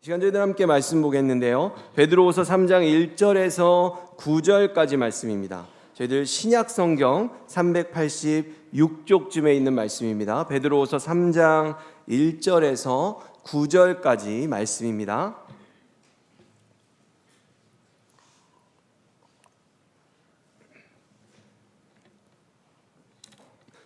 시간 저희들 함께 말씀 보겠는데요. 베드로후서 3장 1절에서 9절까지 말씀입니다. 저희들 신약 성경 386쪽쯤에 있는 말씀입니다. 베드로후서 3장 1절에서 9절까지 말씀입니다.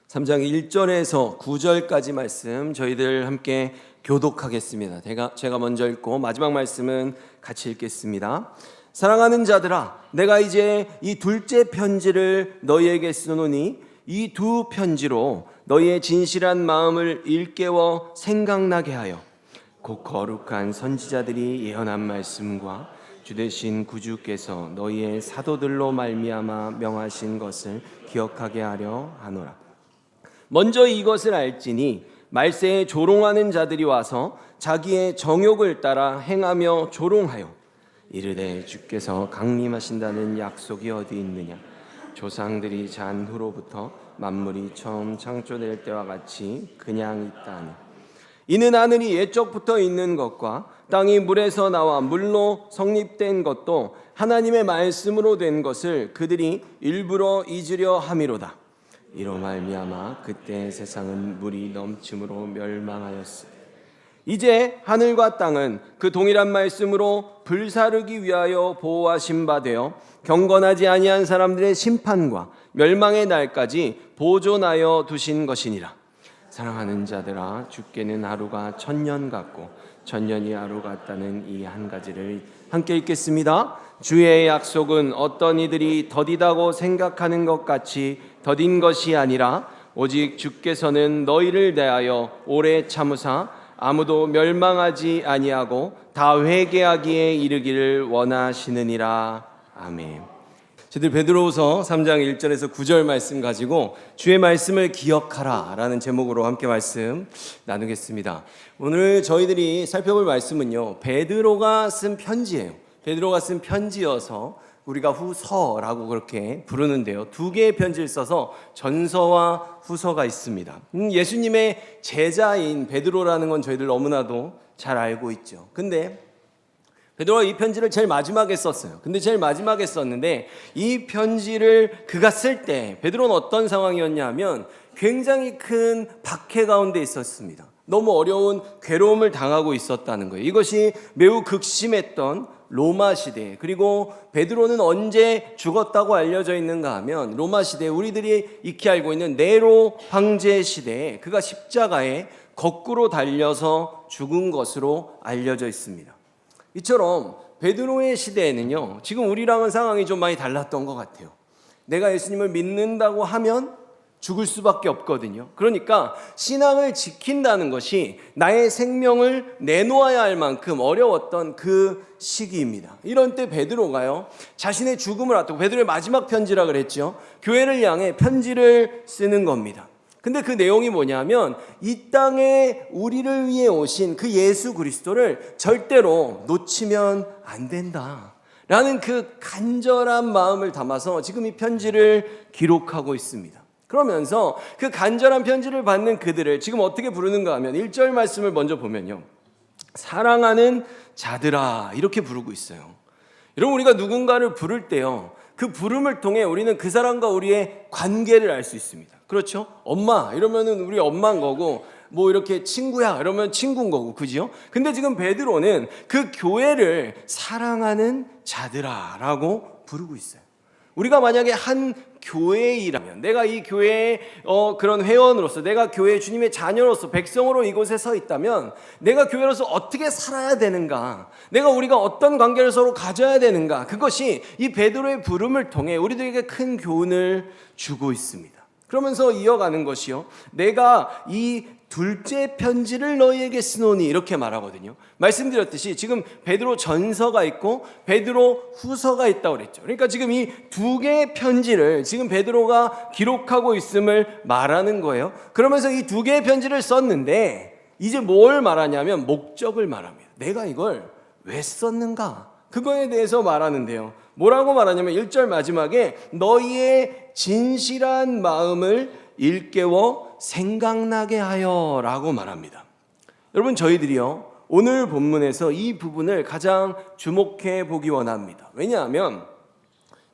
(3장 1절에서 9절까지) 말씀 저희들 함께 교독하겠습니다. 제가 먼저 읽고 마지막 말씀은 같이 읽겠습니다. 사랑하는 자들아, 내가 이제 이 둘째 편지를 너희에게 쓰노니 이 두 편지로 너희의 진실한 마음을 일깨워 생각나게 하여 곧 거룩한 선지자들이 예언한 말씀과 주되신 구주께서 너희의 사도들로 말미암아 명하신 것을 기억하게 하려 하노라. 먼저 이것을 알지니 말세에 조롱하는 자들이 와서 자기의 정욕을 따라 행하며 조롱하여 이르되 주께서 강림하신다는 약속이 어디 있느냐. 조상들이 잔 후로부터 만물이 처음 창조될 때와 같이 그냥 있다니. 이는 하늘이 옛적부터 있는 것과 땅이 물에서 나와 물로 성립된 것도 하나님의 말씀으로 된 것을 그들이 일부러 잊으려 함이로다. 이로 말미암아 그때 세상은 물이 넘침으로 멸망하였으니 이제 하늘과 땅은 그 동일한 말씀으로 불사르기 위하여 보호하신 바 되어 경건하지 아니한 사람들의 심판과 멸망의 날까지 보존하여 두신 것이니라. 사랑하는 자들아, 주께는 하루가 1000년 같고 1000년이 하루 같다는 이 한 가지를 함께 읽겠습니다. 주의 약속은 어떤 이들이 더디다고 생각하는 것 같이 더딘 것이 아니라 오직 주께서는 너희를 대하여 오래 참으사 아무도 멸망하지 아니하고 다 회개하기에 이르기를 원하시느니라. 아멘. 저희들 베드로후서 3장 1절에서 9절 말씀 가지고 주의 말씀을 기억하라 라는 제목으로 함께 말씀 나누겠습니다. 오늘 저희들이 살펴볼 말씀은요, 베드로가 쓴 편지예요. 베드로가 쓴 편지여서 우리가 후서라고 그렇게 부르는데요, 두 개의 편지를 써서 전서와 후서가 있습니다. 예수님의 제자인 베드로라는 건 저희들 너무나도 잘 알고 있죠. 근데 베드로가 이 편지를 제일 마지막에 썼어요. 근데 제일 마지막에 썼는데 이 편지를 그가 쓸 때 베드로는 어떤 상황이었냐면 굉장히 큰 박해 가운데 있었습니다. 너무 어려운 괴로움을 당하고 있었다는 거예요. 이것이 매우 극심했던 로마 시대, 그리고 베드로는 언제 죽었다고 알려져 있는가 하면 로마 시대, 우리들이 익히 알고 있는 네로 황제 시대에 그가 십자가에 거꾸로 달려서 죽은 것으로 알려져 있습니다. 이처럼 베드로의 시대에는요, 지금 우리랑은 상황이 좀 많이 달랐던 것 같아요. 내가 예수님을 믿는다고 하면 죽을 수밖에 없거든요. 그러니까 신앙을 지킨다는 것이 나의 생명을 내놓아야 할 만큼 어려웠던 그 시기입니다. 이런 때 베드로가요, 자신의 죽음을 앞두고, 베드로의 마지막 편지라 그랬죠, 교회를 향해 편지를 쓰는 겁니다. 근데 그 내용이 뭐냐면 이 땅에 우리를 위해 오신 그 예수 그리스도를 절대로 놓치면 안 된다 라는 그 간절한 마음을 담아서 지금 이 편지를 기록하고 있습니다. 그러면서 그 간절한 편지를 받는 그들을 지금 어떻게 부르는가 하면 1절 말씀을 먼저 보면요, 사랑하는 자들아 이렇게 부르고 있어요. 여러분, 우리가 누군가를 부를 때요, 그 부름을 통해 우리는 그 사람과 우리의 관계를 알 수 있습니다. 그렇죠? 엄마 이러면은 우리 엄마인 거고, 뭐 이렇게 친구야 이러면 친구인 거고, 그죠? 근데 지금 베드로는 그 교회를 사랑하는 자들아 라고 부르고 있어요. 우리가 만약에 한 교회이라면, 내가 이 교회의 그런 회원으로서, 내가 교회의 주님의 자녀로서 백성으로 이곳에 서 있다면 내가 교회로서 어떻게 살아야 되는가, 우리가 어떤 관계를 서로 가져야 되는가, 그것이 이 베드로의 부름을 통해 우리들에게 큰 교훈을 주고 있습니다. 그러면서 이어가는 것이요, 내가 이 둘째 편지를 너희에게 쓰노니 이렇게 말하거든요. 말씀드렸듯이 지금 베드로 전서가 있고 베드로 후서가 있다고 그랬죠. 그러니까 지금 이 두 개의 편지를 지금 베드로가 기록하고 있음을 말하는 거예요. 그러면서 이 두 개의 편지를 썼는데 이제 뭘 말하냐면 목적을 말합니다. 내가 이걸 왜 썼는가, 그거에 대해서 말하는데요, 뭐라고 말하냐면 1절 마지막에 너희의 진실한 마음을 일깨워 생각나게 하여 라고 말합니다. 여러분, 저희들이요 오늘 본문에서 이 부분을 가장 주목해 보기 원합니다. 왜냐하면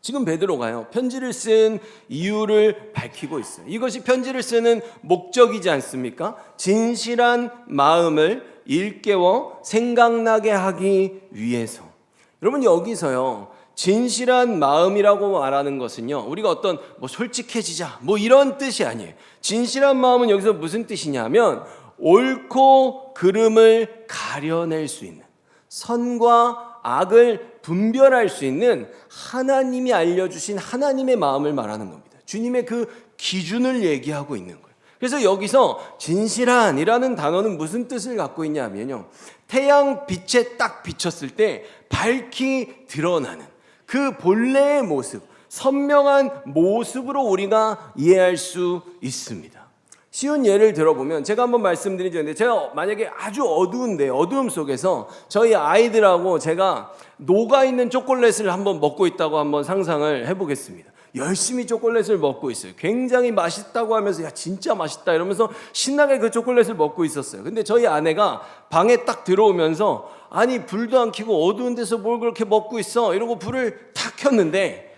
지금 베드로가요, 편지를 쓴 이유를 밝히고 있어요. 이것이 편지를 쓰는 목적이지 않습니까? 진실한 마음을 일깨워 생각나게 하기 위해서. 여러분, 여기서요, 진실한 마음이라고 말하는 것은요, 우리가 어떤 솔직해지자 이런 뜻이 아니에요. 진실한 마음은 여기서 무슨 뜻이냐면 옳고 그름을 가려낼 수 있는, 선과 악을 분별할 수 있는 하나님이 알려주신 하나님의 마음을 말하는 겁니다. 주님의 그 기준을 얘기하고 있는 거예요. 그래서 여기서 진실한이라는 단어는 무슨 뜻을 갖고 있냐면요, 태양 빛에 딱 비쳤을 때 밝히 드러나는 그 본래의 모습, 선명한 모습으로 우리가 이해할 수 있습니다. 쉬운 예를 들어보면, 제가 한번 말씀드리는데, 제가 만약에 아주 어두운데 어두움 속에서 저희 아이들하고 제가 녹아있는 초콜릿을 한번 먹고 있다고 한번 상상을 해보겠습니다. 열심히 초콜릿을 먹고 있어요. 굉장히 맛있다고 하면서 야 진짜 맛있다 이러면서 신나게 그 초콜릿을 먹고 있었어요. 근데 저희 아내가 방에 딱 들어오면서 아니 불도 안 켜고 어두운 데서 뭘 그렇게 먹고 있어 이러고 불을 탁 켰는데,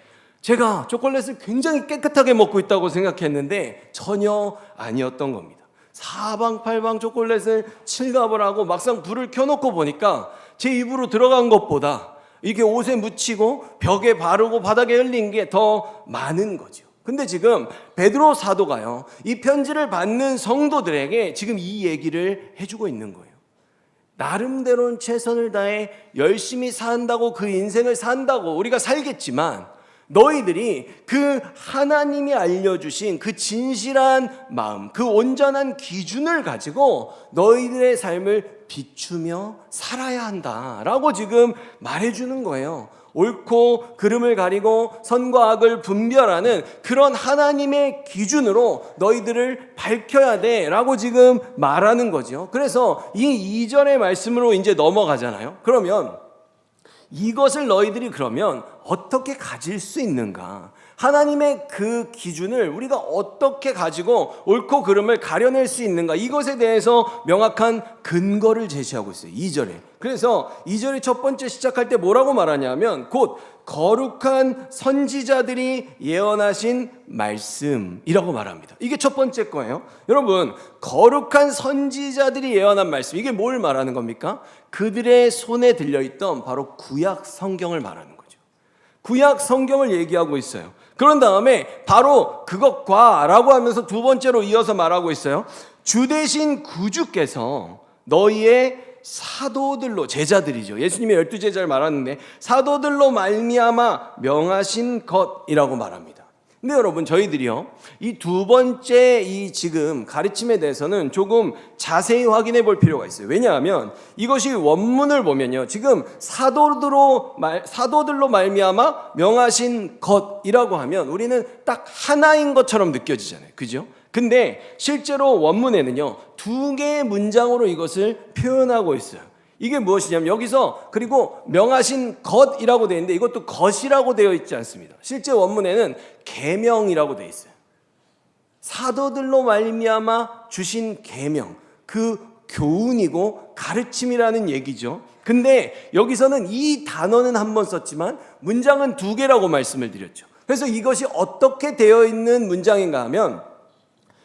제가 초콜릿을 굉장히 깨끗하게 먹고 있다고 생각했는데 전혀 아니었던 겁니다. 사방팔방 초콜릿을 칠갑을 하고 막상 불을 켜놓고 보니까 제 입으로 들어간 것보다 이게 옷에 묻히고 벽에 바르고 바닥에 흘린 게 더 많은 거죠. 근데 지금 베드로 사도가요, 이 편지를 받는 성도들에게 지금 이 얘기를 해주고 있는 거예요. 나름대로는 최선을 다해 열심히 산다고, 그 인생을 산다고 우리가 살겠지만, 너희들이 그 하나님이 알려주신 그 진실한 마음, 그 온전한 기준을 가지고 너희들의 삶을 비추며 살아야 한다라고 지금 말해주는 거예요. 옳고 그름을 가리고 선과 악을 분별하는 그런 하나님의 기준으로 너희들을 밝혀야 돼라고 지금 말하는 거죠. 그래서 이 2절의 말씀으로 이제 넘어가잖아요. 그러면 이것을 너희들이 그러면 어떻게 가질 수 있는가? 하나님의 그 기준을 우리가 어떻게 가지고 옳고 그름을 가려낼 수 있는가? 이것에 대해서 명확한 근거를 제시하고 있어요. 2절에. 그래서 2절의 첫 번째 시작할 때 뭐라고 말하냐면 곧 거룩한 선지자들이 예언하신 말씀이라고 말합니다. 이게 첫 번째 거예요. 여러분, 거룩한 선지자들이 예언한 말씀, 이게 뭘 말하는 겁니까? 그들의 손에 들려있던 바로 구약 성경을 말하는 거죠. 구약 성경을 얘기하고 있어요. 그런 다음에 바로 그것과 라고 하면서 두 번째로 이어서 말하고 있어요. 주 대신 구주께서 너희의 사도들로, 제자들이죠. 예수님의 12제자를 말하는데 사도들로 말미암아 명하신 것이라고 말합니다. 근데 여러분, 저희들이요, 이 두 번째 이 지금 가르침에 대해서는 조금 자세히 확인해 볼 필요가 있어요. 왜냐하면 이것이 원문을 보면요, 지금 사도들로 말미암아 명하신 것이라고 하면 우리는 딱 하나인 것처럼 느껴지잖아요. 그죠? 근데 실제로 원문에는요, 두 개의 문장으로 이것을 표현하고 있어요. 이게 무엇이냐면 여기서 그리고 명하신 것이라고 되어 있는데 이것도 것이라고 되어 있지 않습니다. 실제 원문에는 계명이라고 되어 있어요. 사도들로 말미암아 주신 계명, 그 교훈이고 가르침이라는 얘기죠. 근데 여기서는 이 단어는 한 번 썼지만 문장은 두 개라고 말씀을 드렸죠. 그래서 이것이 어떻게 되어 있는 문장인가 하면,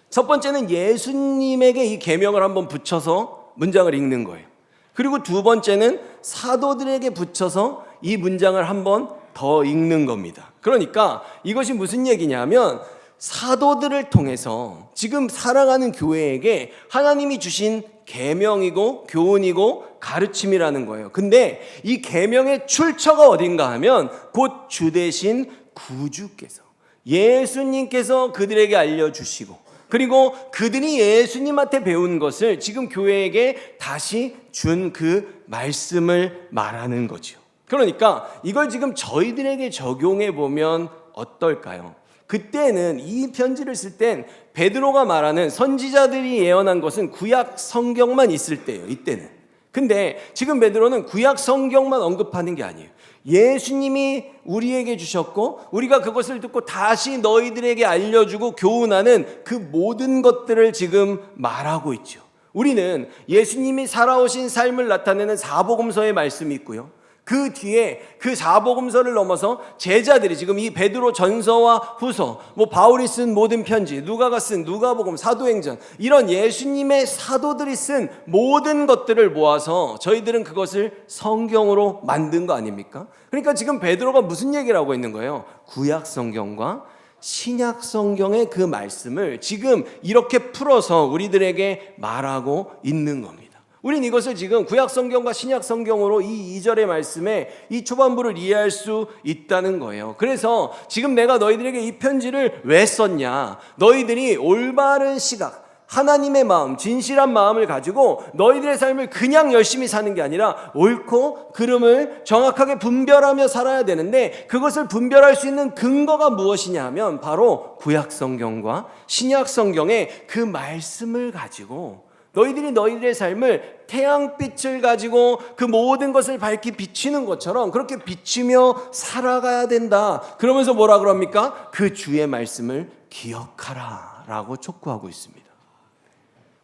첫 번째는 예수님에게 이 계명을 한번 붙여서 문장을 읽는 거예요. 그리고 두 번째는 사도들에게 붙여서 이 문장을 한번 더 읽는 겁니다. 그러니까 이것이 무슨 얘기냐면 사도들을 통해서 지금 살아가는 교회에게 하나님이 주신 계명이고 교훈이고 가르침이라는 거예요. 근데 이 계명의 출처가 어딘가 하면 곧 주 대신 구주께서, 예수님께서 그들에게 알려주시고, 그리고 그들이 예수님한테 배운 것을 지금 교회에게 다시 준 그 말씀을 말하는 거죠. 그러니까 이걸 지금 저희들에게 적용해 보면 어떨까요? 그때는 이 편지를 쓸 땐 베드로가 말하는 선지자들이 예언한 것은 구약 성경만 있을 때예요. 이때는. 근데 지금 베드로는 구약 성경만 언급하는 게 아니에요. 예수님이 우리에게 주셨고 우리가 그것을 듣고 다시 너희들에게 알려주고 교훈하는 그 모든 것들을 지금 말하고 있죠. 우리는 예수님이 살아오신 삶을 나타내는 사복음서의 말씀이 있고요. 그 뒤에 그 사복음서를 넘어서 제자들이 지금 이 베드로 전서와 후서, 바울이 쓴 모든 편지, 누가가 쓴 누가복음, 사도행전, 이런 예수님의 사도들이 쓴 모든 것들을 모아서 저희들은 그것을 성경으로 만든 거 아닙니까? 그러니까 지금 베드로가 무슨 얘기를 하고 있는 거예요? 구약 성경과 신약 성경의 그 말씀을 지금 이렇게 풀어서 우리들에게 말하고 있는 겁니다. 우린 이것을 지금 구약 성경과 신약 성경으로 이 2절의 말씀에 이 초반부를 이해할 수 있다는 거예요. 그래서 지금 내가 너희들에게 이 편지를 왜 썼냐? 너희들이 올바른 시각, 하나님의 마음, 진실한 마음을 가지고 너희들의 삶을 그냥 열심히 사는 게 아니라 옳고 그름을 정확하게 분별하며 살아야 되는데, 그것을 분별할 수 있는 근거가 무엇이냐 하면 바로 구약 성경과 신약 성경의 그 말씀을 가지고 너희들이 너희들의 삶을 태양빛을 가지고 그 모든 것을 밝히 비치는 것처럼 그렇게 비치며 살아가야 된다. 그러면서 뭐라 그럽니까? 그 주의 말씀을 기억하라 라고 촉구하고 있습니다.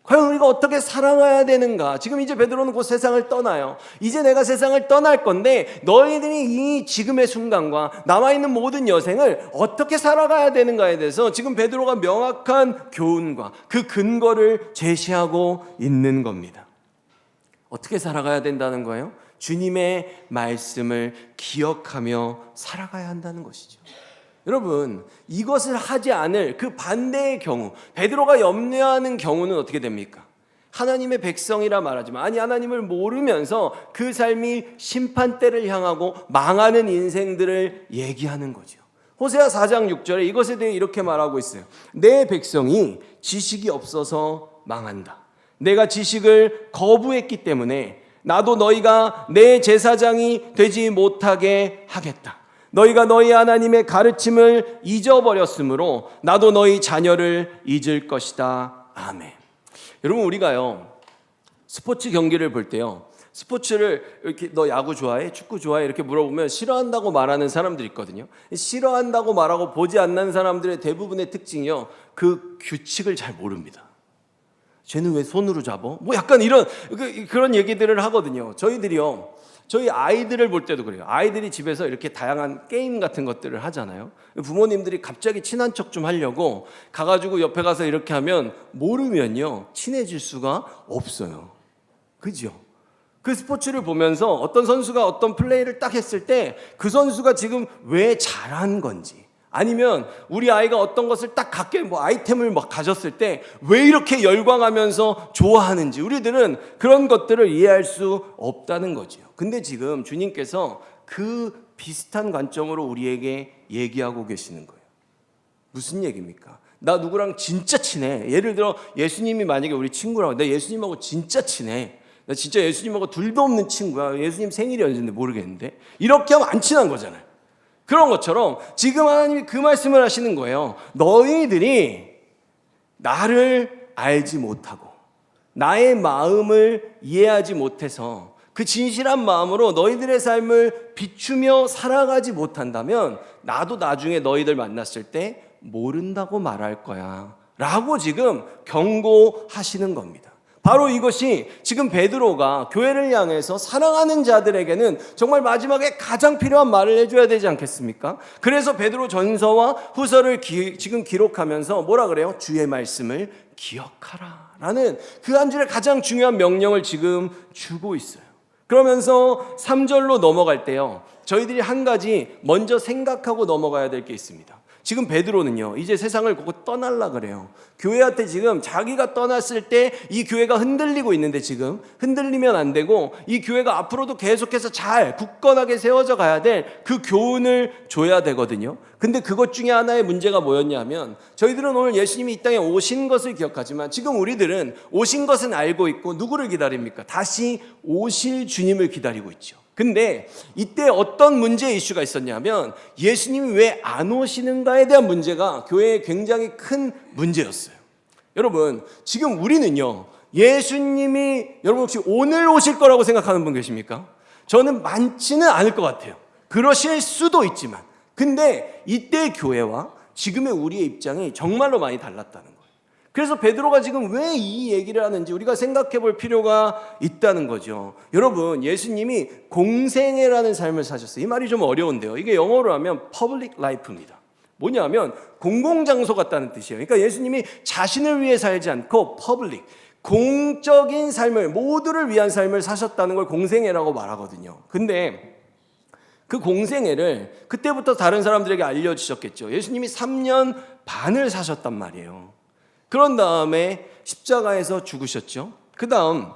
과연 우리가 어떻게 살아가야 되는가? 지금 이제 베드로는 곧 세상을 떠나요. 이제 내가 세상을 떠날 건데 너희들이 이 지금의 순간과 남아있는 모든 여생을 어떻게 살아가야 되는가에 대해서 지금 베드로가 명확한 교훈과 그 근거를 제시하고 있는 겁니다. 어떻게 살아가야 된다는 거예요? 주님의 말씀을 기억하며 살아가야 한다는 것이죠. 여러분, 이것을 하지 않을 그 반대의 경우, 베드로가 염려하는 경우는 어떻게 됩니까? 하나님의 백성이라 말하지만 아니 하나님을 모르면서 그 삶이 심판대를 향하고 망하는 인생들을 얘기하는 거죠. 호세아 4장 6절에 이것에 대해 이렇게 말하고 있어요. 내 백성이 지식이 없어서 망한다. 내가 지식을 거부했기 때문에 나도 너희가 내 제사장이 되지 못하게 하겠다. 너희가 너희 하나님의 가르침을 잊어버렸으므로 나도 너희 자녀를 잊을 것이다. 아멘. 여러분, 우리가요 스포츠 경기를 볼 때요, 스포츠를 이렇게 너 야구 좋아해? 축구 좋아해? 이렇게 물어보면 싫어한다고 말하는 사람들이 있거든요. 싫어한다고 말하고 보지 않는 사람들의 대부분의 특징이요, 그 규칙을 잘 모릅니다. 쟤는 왜 손으로 잡어? 약간 이런 그런 얘기들을 하거든요. 저희 아이들을 볼 때도 그래요. 아이들이 집에서 이렇게 다양한 게임 같은 것들을 하잖아요. 부모님들이 갑자기 친한 척 좀 하려고 가가지고 옆에 가서 이렇게 하면 모르면요 친해질 수가 없어요. 그죠? 그 스포츠를 보면서 어떤 선수가 어떤 플레이를 딱 했을 때 그 선수가 지금 왜 잘한 건지, 아니면 우리 아이가 어떤 것을 딱 갖게 아이템을 가졌을 때 왜 이렇게 열광하면서 좋아하는지 우리들은 그런 것들을 이해할 수 없다는 거죠. 근데 지금 주님께서 그 비슷한 관점으로 우리에게 얘기하고 계시는 거예요. 무슨 얘기입니까? 나 누구랑 진짜 친해. 예를 들어 예수님이 만약에 우리 친구라고, 나 예수님하고 진짜 친해. 나 진짜 예수님하고 둘도 없는 친구야. 예수님 생일이 언제인데 모르겠는데. 이렇게 하면 안 친한 거잖아요. 그런 것처럼 지금 하나님이 그 말씀을 하시는 거예요. 너희들이 나를 알지 못하고 나의 마음을 이해하지 못해서 그 진실한 마음으로 너희들의 삶을 비추며 살아가지 못한다면 나도 나중에 너희들 만났을 때 모른다고 말할 거야 라고 지금 경고하시는 겁니다. 바로 이것이 지금 베드로가 교회를 향해서 사랑하는 자들에게는 정말 마지막에 가장 필요한 말을 해줘야 되지 않겠습니까? 그래서 베드로 전서와 후서를 지금 기록하면서 뭐라 그래요? 주의 말씀을 기억하라 라는 그 한 줄의 가장 중요한 명령을 지금 주고 있어요. 그러면서 3절로 넘어갈 때요, 저희들이 한 가지 먼저 생각하고 넘어가야 될 게 있습니다. 지금 베드로는요 이제 세상을 곧 떠날라 그래요. 교회한테 지금 자기가 떠났을 때 이 교회가 흔들리고 있는데 지금 흔들리면 안 되고 이 교회가 앞으로도 계속해서 잘 굳건하게 세워져 가야 될 그 교훈을 줘야 되거든요. 근데 그것 중에 하나의 문제가 뭐였냐면, 저희들은 오늘 예수님이 이 땅에 오신 것을 기억하지만 지금 우리들은 오신 것은 알고 있고 누구를 기다립니까? 다시 오실 주님을 기다리고 있죠. 근데 이때 어떤 문제 이슈가 있었냐면 예수님이 왜 안 오시는가에 대한 문제가 교회에 굉장히 큰 문제였어요. 여러분, 지금 우리는요 예수님이 여러분 혹시 오늘 오실 거라고 생각하는 분 계십니까? 저는 많지는 않을 것 같아요. 그러실 수도 있지만, 근데 이때 교회와 지금의 우리의 입장이 정말로 많이 달랐다는 거예요. 그래서 베드로가 지금 왜 이 얘기를 하는지 우리가 생각해 볼 필요가 있다는 거죠. 여러분, 예수님이 공생애라는 삶을 사셨어요. 이 말이 좀 어려운데요. 이게 영어로 하면 public life입니다. 뭐냐면 공공장소 같다는 뜻이에요. 그러니까 예수님이 자신을 위해 살지 않고 public, 공적인 삶을, 모두를 위한 삶을 사셨다는 걸 공생애라고 말하거든요. 근데 그 공생애를 그때부터 다른 사람들에게 알려주셨겠죠. 예수님이 3년 반을 사셨단 말이에요. 그런 다음에 십자가에서 죽으셨죠. 그 다음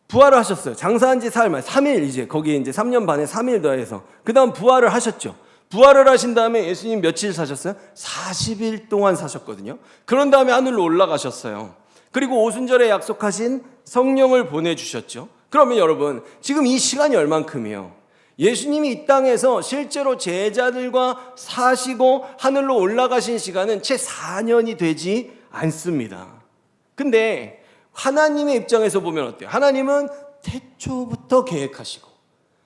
부활을 하셨어요. 장사한 지 사흘 만에 3일, 이제 거기에 이제 3년 반에 3일 더해서 그 다음 부활을 하셨죠. 부활을 하신 다음에 예수님 며칠 사셨어요? 40일 동안 사셨거든요. 그런 다음에 하늘로 올라가셨어요. 그리고 오순절에 약속하신 성령을 보내주셨죠. 그러면 여러분, 지금 이 시간이 얼만큼이에요? 예수님이 이 땅에서 실제로 제자들과 사시고 하늘로 올라가신 시간은 채 4년이 되지 않습니다. 근데 하나님의 입장에서 보면 어때요? 하나님은 태초부터 계획하시고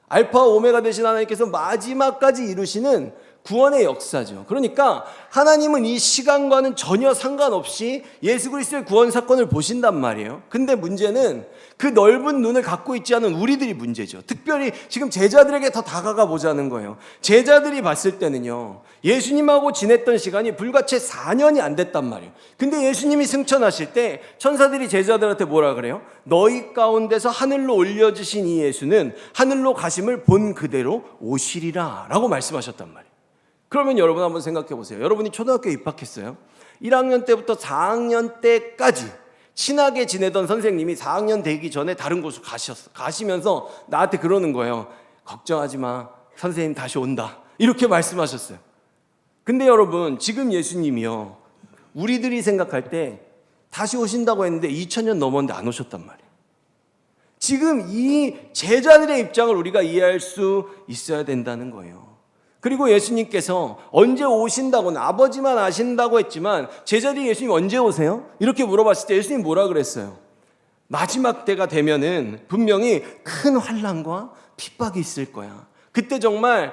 알파 오메가 되신 하나님께서 마지막까지 이루시는 구원의 역사죠. 그러니까 하나님은 이 시간과는 전혀 상관없이 예수 그리스도의 구원 사건을 보신단 말이에요. 근데 문제는 그 넓은 눈을 갖고 있지 않은 우리들이 문제죠. 특별히 지금 제자들에게 더 다가가 보자는 거예요. 제자들이 봤을 때는요, 예수님하고 지냈던 시간이 불과 채 4년이 안 됐단 말이에요. 근데 예수님이 승천하실 때 천사들이 제자들한테 뭐라 그래요? 너희 가운데서 하늘로 올려주신 이 예수는 하늘로 가심을 본 그대로 오시리라 라고 말씀하셨단 말이에요. 그러면 여러분 한번 생각해 보세요. 여러분이 초등학교에 입학했어요. 1학년 때부터 4학년 때까지 친하게 지내던 선생님이 4학년 되기 전에 다른 곳으로 가시면서 나한테 그러는 거예요. 걱정하지 마, 선생님 다시 온다, 이렇게 말씀하셨어요. 근데 여러분, 지금 예수님이요, 우리들이 생각할 때 다시 오신다고 했는데 2000년 넘었는데 안 오셨단 말이에요. 지금 이 제자들의 입장을 우리가 이해할 수 있어야 된다는 거예요. 그리고 예수님께서 언제 오신다고는 아버지만 아신다고 했지만 제자들이 예수님 언제 오세요? 이렇게 물어봤을 때 예수님 뭐라 그랬어요? 마지막 때가 되면은 분명히 큰 환난과 핍박이 있을 거야. 그때 정말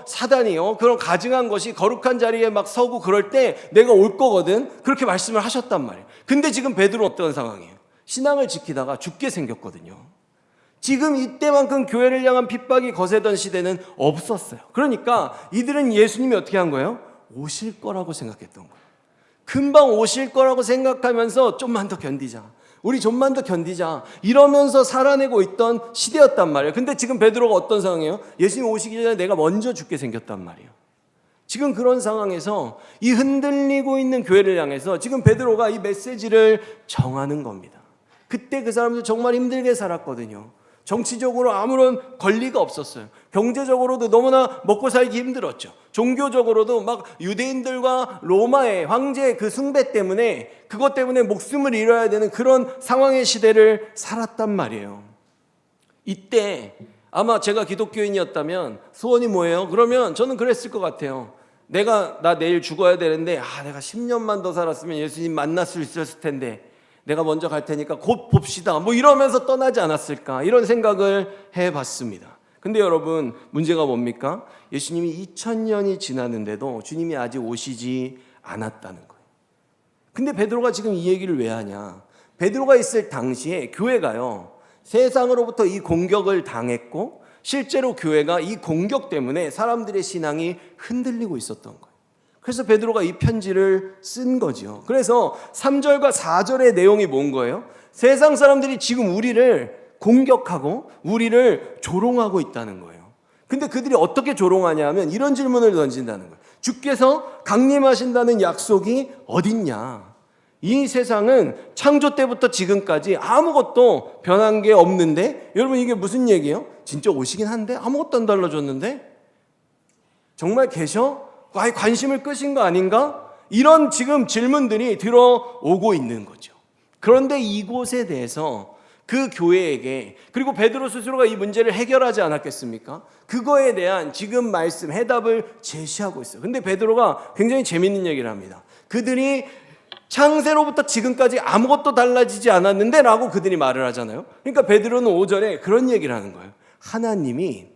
사단이 그런 가증한 것이 거룩한 자리에 막 서고 그럴 때 내가 올 거거든. 그렇게 말씀을 하셨단 말이에요. 근데 지금 베드로는 어떤 상황이에요? 신앙을 지키다가 죽게 생겼거든요. 지금 이때만큼 교회를 향한 핍박이 거세던 시대는 없었어요. 그러니까 이들은 예수님이 어떻게 한 거예요? 오실 거라고 생각했던 거예요. 금방 오실 거라고 생각하면서 좀만 더 견디자, 우리 좀만 더 견디자, 이러면서 살아내고 있던 시대였단 말이에요. 근데 지금 베드로가 어떤 상황이에요? 예수님 오시기 전에 내가 먼저 죽게 생겼단 말이에요. 지금 그런 상황에서 이 흔들리고 있는 교회를 향해서 지금 베드로가 이 메시지를 정하는 겁니다. 그때 그 사람들 정말 힘들게 살았거든요. 정치적으로 아무런 권리가 없었어요. 경제적으로도 너무나 먹고 살기 힘들었죠. 종교적으로도 막 유대인들과 로마의 황제의 그 숭배 때문에, 그것 때문에 목숨을 잃어야 되는 그런 상황의 시대를 살았단 말이에요. 이때 아마 제가 기독교인이었다면 소원이 뭐예요? 그러면 저는 그랬을 것 같아요. 나 내일 죽어야 되는데 내가 10년만 더 살았으면 예수님 만날 수 있었을 텐데 내가 먼저 갈 테니까 곧 봅시다, 뭐 이러면서 떠나지 않았을까, 이런 생각을 해봤습니다. 근데 여러분, 문제가 뭡니까? 예수님이 2000년이 지났는데도 주님이 아직 오시지 않았다는 거예요. 근데 베드로가 지금 이 얘기를 왜 하냐? 베드로가 있을 당시에 교회가요, 세상으로부터 이 공격을 당했고 실제로 교회가 이 공격 때문에 사람들의 신앙이 흔들리고 있었던 거예요. 그래서 베드로가 이 편지를 쓴 거죠. 그래서 3절과 4절의 내용이 뭔 거예요? 세상 사람들이 지금 우리를 공격하고 우리를 조롱하고 있다는 거예요. 근데 그들이 어떻게 조롱하냐 하면 이런 질문을 던진다는 거예요. 주께서 강림하신다는 약속이 어딨냐? 이 세상은 창조 때부터 지금까지 아무것도 변한 게 없는데, 여러분 이게 무슨 얘기예요? 진짜 오시긴 한데 아무것도 안 달라졌는데? 정말 계셔? 관심을 끄신 거 아닌가? 이런 지금 질문들이 들어오고 있는 거죠. 그런데 이곳에 대해서 그 교회에게, 그리고 베드로 스스로가 이 문제를 해결하지 않았겠습니까? 그거에 대한 지금 말씀, 해답을 제시하고 있어요. 근데 베드로가 굉장히 재밌는 얘기를 합니다. 그들이 창세로부터 지금까지 아무것도 달라지지 않았는데 라고 그들이 말을 하잖아요. 그러니까 베드로는 5절에 그런 얘기를 하는 거예요. 하나님이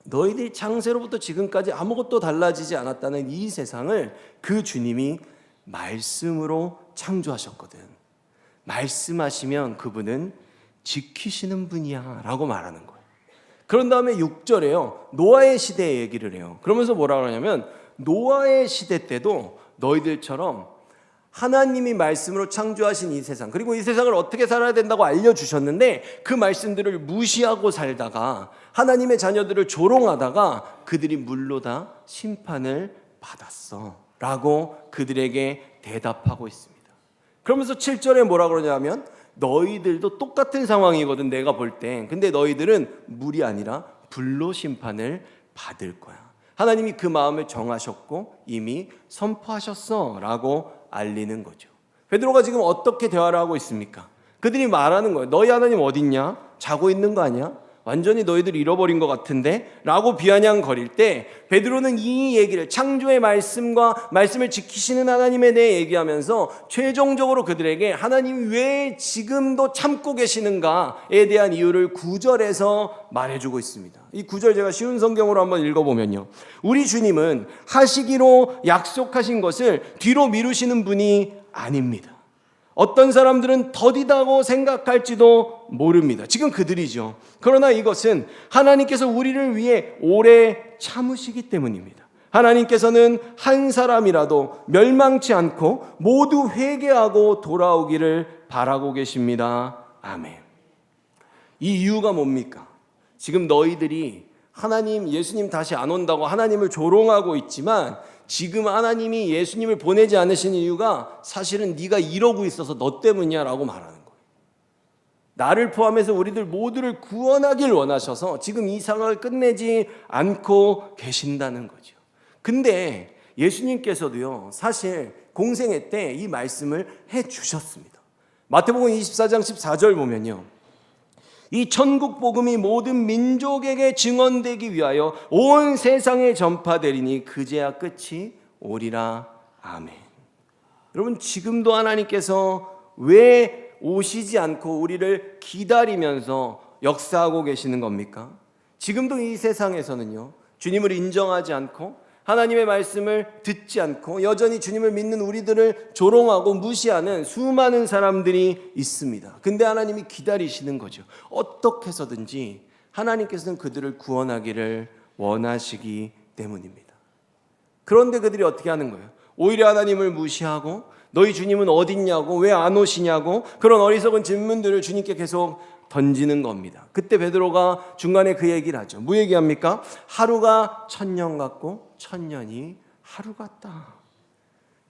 너희들이 창세로부터 지금까지 아무것도 달라지지 않았다는 이 세상을 그 주님이 말씀으로 창조하셨거든. 말씀하시면 그분은 지키시는 분이야 라고 말하는 거예요. 그런 다음에 6절에요. 노아의 시대 얘기를 해요. 그러면서 뭐라 그러냐면 노아의 시대 때도 너희들처럼 하나님이 말씀으로 창조하신 이 세상, 그리고 이 세상을 어떻게 살아야 된다고 알려주셨는데 그 말씀들을 무시하고 살다가 하나님의 자녀들을 조롱하다가 그들이 물로 다 심판을 받았어 라고 그들에게 대답하고 있습니다. 그러면서 7절에 뭐라 그러냐면 너희들도 똑같은 상황이거든 내가 볼 땐. 근데 너희들은 물이 아니라 불로 심판을 받을 거야. 하나님이 그 마음을 정하셨고 이미 선포하셨어 라고 알리는 거죠. 베드로가 지금 어떻게 대화를 하고 있습니까? 그들이 말하는 거예요. 너희 하나님 어딨냐? 자고 있는 거 아니야? 완전히 너희들 잃어버린 것 같은데? 라고 비아냥거릴 때 베드로는 이 얘기를, 창조의 말씀과 말씀을 지키시는 하나님에 대해 얘기하면서 최종적으로 그들에게 하나님이 왜 지금도 참고 계시는가에 대한 이유를 9절에서 말해주고 있습니다. 이 9절 제가 쉬운 성경으로 한번 읽어보면요, 우리 주님은 하시기로 약속하신 것을 뒤로 미루시는 분이 아닙니다. 어떤 사람들은 더디다고 생각할지도 모릅니다. 지금 그들이죠. 그러나 이것은 하나님께서 우리를 위해 오래 참으시기 때문입니다. 하나님께서는 한 사람이라도 멸망치 않고 모두 회개하고 돌아오기를 바라고 계십니다. 아멘. 이 이유가 뭡니까? 지금 너희들이 하나님, 예수님 다시 안 온다고 하나님을 조롱하고 있지만 지금 하나님이 예수님을 보내지 않으신 이유가 사실은 네가 이러고 있어서 너 때문이야 라고 말하는 거예요. 나를 포함해서 우리들 모두를 구원하길 원하셔서 지금 이 상황을 끝내지 않고 계신다는 거죠. 근데 예수님께서도요, 사실 공생애 때 이 말씀을 해주셨습니다. 마태복음 24장 14절 보면요, 이 천국 복음이 모든 민족에게 증언되기 위하여 온 세상에 전파되리니 그제야 끝이 오리라. 아멘. 여러분, 지금도 하나님께서 왜 오시지 않고 우리를 기다리면서 역사하고 계시는 겁니까? 지금도 이 세상에서는요, 주님을 인정하지 않고 하나님의 말씀을 듣지 않고 여전히 주님을 믿는 우리들을 조롱하고 무시하는 수많은 사람들이 있습니다. 근데 하나님이 기다리시는 거죠. 어떻게 해서든지 하나님께서는 그들을 구원하기를 원하시기 때문입니다. 그런데 그들이 어떻게 하는 거예요? 오히려 하나님을 무시하고 너희 주님은 어딨냐고, 왜 안 오시냐고, 그런 어리석은 질문들을 주님께 계속 던지는 겁니다. 그때 베드로가 중간에 그 얘기를 하죠. 뭐 얘기합니까? 하루가 1000년 같고 1000년이 하루 같다.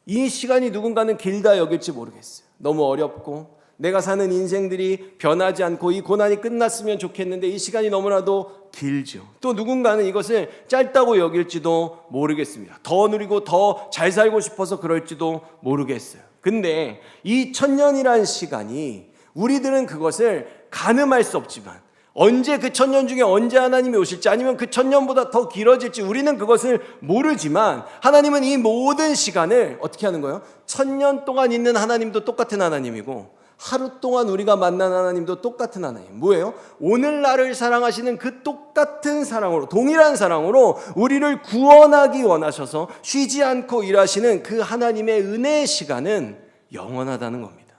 이 시간이 누군가는 길다 여길지 모르겠어요. 너무 어렵고 내가 사는 인생들이 변하지 않고 이 고난이 끝났으면 좋겠는데 이 시간이 너무나도 길죠. 또 누군가는 이것을 짧다고 여길지도 모르겠습니다. 더 누리고 더 잘 살고 싶어서 그럴지도 모르겠어요. 근데 이 1000년이라는 시간이 우리들은 그것을 가늠할 수 없지만 언제 그 1000년 중에 언제 하나님이 오실지 아니면 그 1000년보다 더 길어질지 우리는 그것을 모르지만 하나님은 이 모든 시간을 어떻게 하는 거예요? 1000년 동안 있는 하나님도 똑같은 하나님이고 하루 동안 우리가 만난 하나님도 똑같은 하나님. 뭐예요? 오늘날을 사랑하시는 그 똑같은 사랑으로, 동일한 사랑으로 우리를 구원하기 원하셔서 쉬지 않고 일하시는 그 하나님의 은혜의 시간은 영원하다는 겁니다.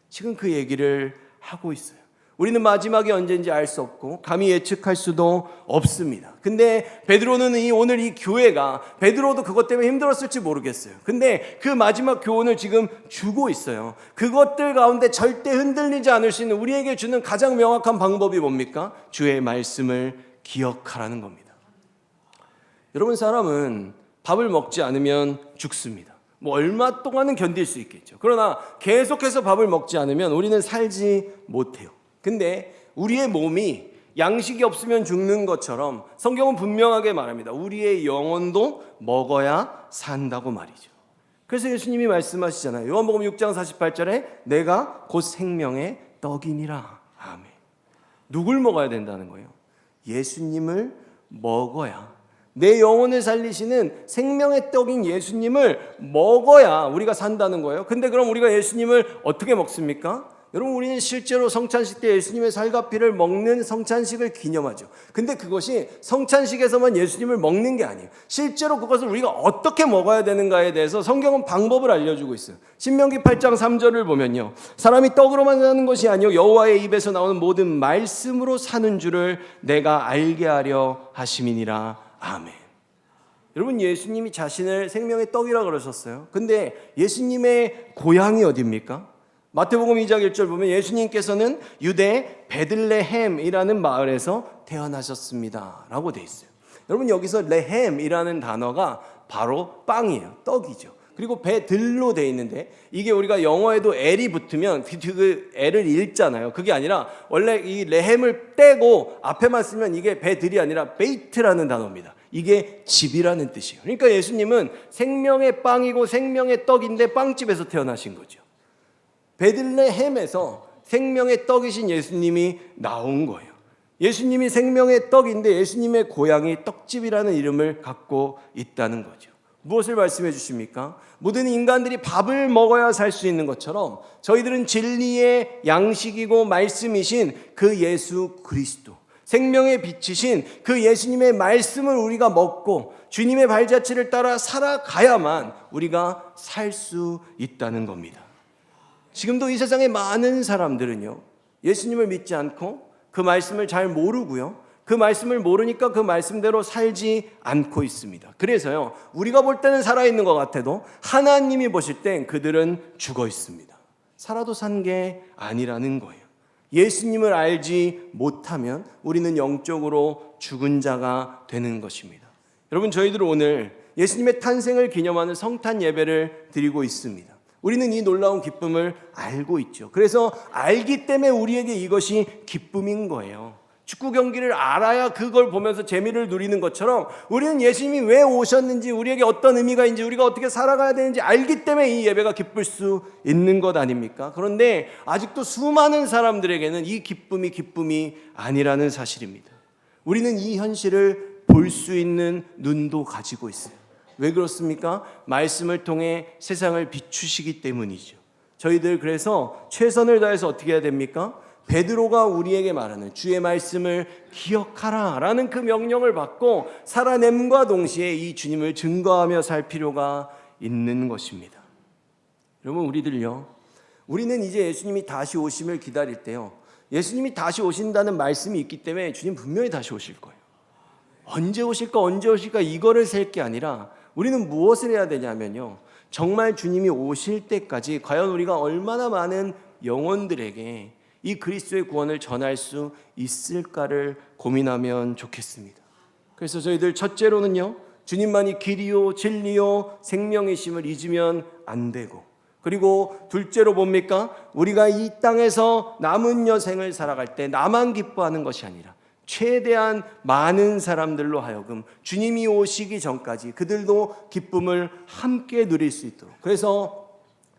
지금 그 얘기를 하고 있어요. 우리는 마지막이 언제인지 알 수 없고 감히 예측할 수도 없습니다. 근데 베드로는 오늘 이 교회가, 베드로도 그것 때문에 힘들었을지 모르겠어요. 근데 그 마지막 교훈을 지금 주고 있어요. 그것들 가운데 절대 흔들리지 않을 수 있는, 우리에게 주는 가장 명확한 방법이 뭡니까? 주의 말씀을 기억하라는 겁니다. 여러분, 사람은 밥을 먹지 않으면 죽습니다. 뭐 얼마 동안은 견딜 수 있겠죠. 그러나 계속해서 밥을 먹지 않으면 우리는 살지 못해요. 근데 우리의 몸이 양식이 없으면 죽는 것처럼 성경은 분명하게 말합니다. 우리의 영혼도 먹어야 산다고 말이죠. 그래서 예수님이 말씀하시잖아요. 요한복음 6장 48절에 내가 곧 생명의 떡이니라. 아멘. 누굴 먹어야 된다는 거예요? 예수님을 먹어야, 내 영혼을 살리시는 생명의 떡인 예수님을 먹어야 우리가 산다는 거예요. 근데 그럼 우리가 예수님을 어떻게 먹습니까? 여러분, 우리는 실제로 성찬식 때 예수님의 살과 피를 먹는 성찬식을 기념하죠. 근데 그것이 성찬식에서만 예수님을 먹는 게 아니에요. 실제로 그것을 우리가 어떻게 먹어야 되는가에 대해서 성경은 방법을 알려주고 있어요. 신명기 8장 3절을 보면요, 사람이 떡으로만 사는 것이 아니요 여호와의 입에서 나오는 모든 말씀으로 사는 줄을 내가 알게 하려 하심이니라. 아멘. 여러분, 예수님이 자신을 생명의 떡이라고 그러셨어요. 근데 예수님의 고향이 어디입니까? 마태복음 2장 1절 보면 예수님께서는 유대 베들레헴이라는 마을에서 태어나셨습니다 라고 돼 있어요. 여러분, 여기서 레헴이라는 단어가 바로 빵이에요. 떡이죠. 그리고 베들로 돼 있는데, 이게 우리가 영어에도 L이 붙으면 그 L을 읽잖아요. 그게 아니라 원래 이 레헴을 떼고 앞에만 쓰면 이게 베들이 아니라 베이트라는 단어입니다. 이게 집이라는 뜻이에요. 그러니까 예수님은 생명의 빵이고 생명의 떡인데 빵집에서 태어나신 거죠. 베들레헴에서 생명의 떡이신 예수님이 나온 거예요. 예수님이 생명의 떡인데 예수님의 고향이 떡집이라는 이름을 갖고 있다는 거죠. 무엇을 말씀해 주십니까? 모든 인간들이 밥을 먹어야 살 수 있는 것처럼 저희들은 진리의 양식이고 말씀이신 그 예수 그리스도, 생명의 빛이신 그 예수님의 말씀을 우리가 먹고 주님의 발자취를 따라 살아가야만 우리가 살 수 있다는 겁니다. 지금도 이 세상에 많은 사람들은요, 예수님을 믿지 않고 그 말씀을 잘 모르고요, 그 말씀을 모르니까 그 말씀대로 살지 않고 있습니다. 그래서요, 우리가 볼 때는 살아있는 것 같아도 하나님이 보실 땐 그들은 죽어 있습니다. 살아도 산 게 아니라는 거예요. 예수님을 알지 못하면 우리는 영적으로 죽은 자가 되는 것입니다. 여러분, 저희들은 오늘 예수님의 탄생을 기념하는 성탄 예배를 드리고 있습니다. 우리는 이 놀라운 기쁨을 알고 있죠. 그래서 알기 때문에 우리에게 이것이 기쁨인 거예요. 축구 경기를 알아야 그걸 보면서 재미를 누리는 것처럼 우리는 예수님이 왜 오셨는지, 우리에게 어떤 의미가 있는지, 우리가 어떻게 살아가야 되는지 알기 때문에 이 예배가 기쁠 수 있는 것 아닙니까? 그런데 아직도 수많은 사람들에게는 이 기쁨이 아니라는 사실입니다. 우리는 이 현실을 볼 수 있는 눈도 가지고 있어요. 왜 그렇습니까? 말씀을 통해 세상을 비추시기 때문이죠. 저희들 그래서 최선을 다해서 어떻게 해야 됩니까? 베드로가 우리에게 말하는 주의 말씀을 기억하라 라는 그 명령을 받고 살아냄과 동시에 이 주님을 증거하며 살 필요가 있는 것입니다. 여러분, 우리는 이제 예수님이 다시 오심을 기다릴 때요, 예수님이 다시 오신다는 말씀이 있기 때문에 주님 분명히 다시 오실 거예요. 언제 오실까 이거를 셀 게 아니라 우리는 무엇을 해야 되냐면요, 정말 주님이 오실 때까지 과연 우리가 얼마나 많은 영혼들에게 이 그리스도의 구원을 전할 수 있을까를 고민하면 좋겠습니다. 그래서 저희들 첫째로는요, 주님만이 길이요 진리요 생명이심을 잊으면 안 되고, 그리고 둘째로 뭡니까? 우리가 이 땅에서 남은 여생을 살아갈 때 나만 기뻐하는 것이 아니라 최대한 많은 사람들로 하여금 주님이 오시기 전까지 그들도 기쁨을 함께 누릴 수 있도록, 그래서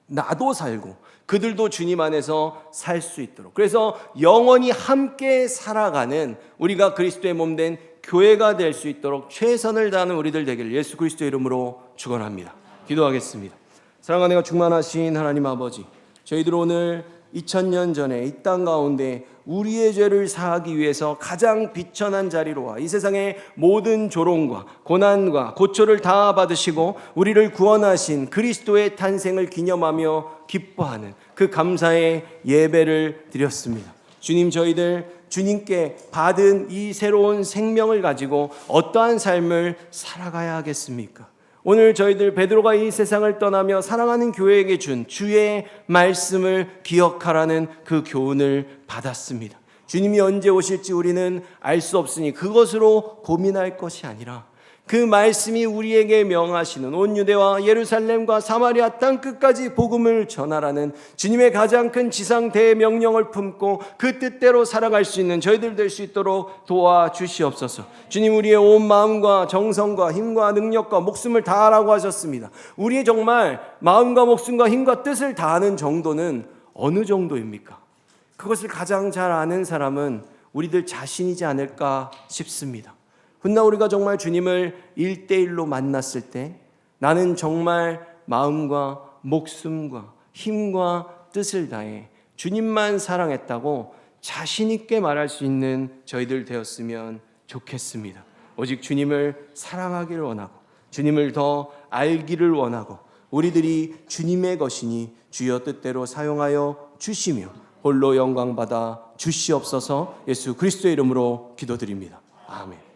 나도 살고 그들도 주님 안에서 살 수 있도록, 그래서 영원히 함께 살아가는 우리가 그리스도의 몸된 교회가 될 수 있도록 최선을 다하는 우리들 되기를 예수 그리스도의 이름으로 축원합니다. 기도하겠습니다. 사랑하는 충만하신 하나님 아버지, 저희들 오늘 2000년 전에 이 땅 가운데 우리의 죄를 사하기 위해서 가장 비천한 자리로 와 이 세상의 모든 조롱과 고난과 고초를 다 받으시고 우리를 구원하신 그리스도의 탄생을 기념하며 기뻐하는 그 감사의 예배를 드렸습니다. 주님, 저희들 주님께 받은 이 새로운 생명을 가지고 어떠한 삶을 살아가야 하겠습니까? 오늘 저희들 베드로가 이 세상을 떠나며 사랑하는 교회에게 준 주의 말씀을 기억하라는 그 교훈을 받았습니다. 주님이 언제 오실지 우리는 알 수 없으니 그것으로 고민할 것이 아니라 그 말씀이 우리에게 명하시는 온 유대와 예루살렘과 사마리아 땅 끝까지 복음을 전하라는 주님의 가장 큰 지상 대명령을 품고 그 뜻대로 살아갈 수 있는 저희들 될 수 있도록 도와주시옵소서. 주님, 우리의 온 마음과 정성과 힘과 능력과 목숨을 다하라고 하셨습니다. 우리의 정말 마음과 목숨과 힘과 뜻을 다하는 정도는 어느 정도입니까? 그것을 가장 잘 아는 사람은 우리들 자신이지 않을까 싶습니다. 훗날 우리가 정말 주님을 1대1로 만났을 때 나는 정말 마음과 목숨과 힘과 뜻을 다해 주님만 사랑했다고 자신 있게 말할 수 있는 저희들 되었으면 좋겠습니다. 오직 주님을 사랑하기를 원하고 주님을 더 알기를 원하고 우리들이 주님의 것이니 주여 뜻대로 사용하여 주시며 홀로 영광받아 주시옵소서. 예수 그리스도의 이름으로 기도드립니다. 아멘.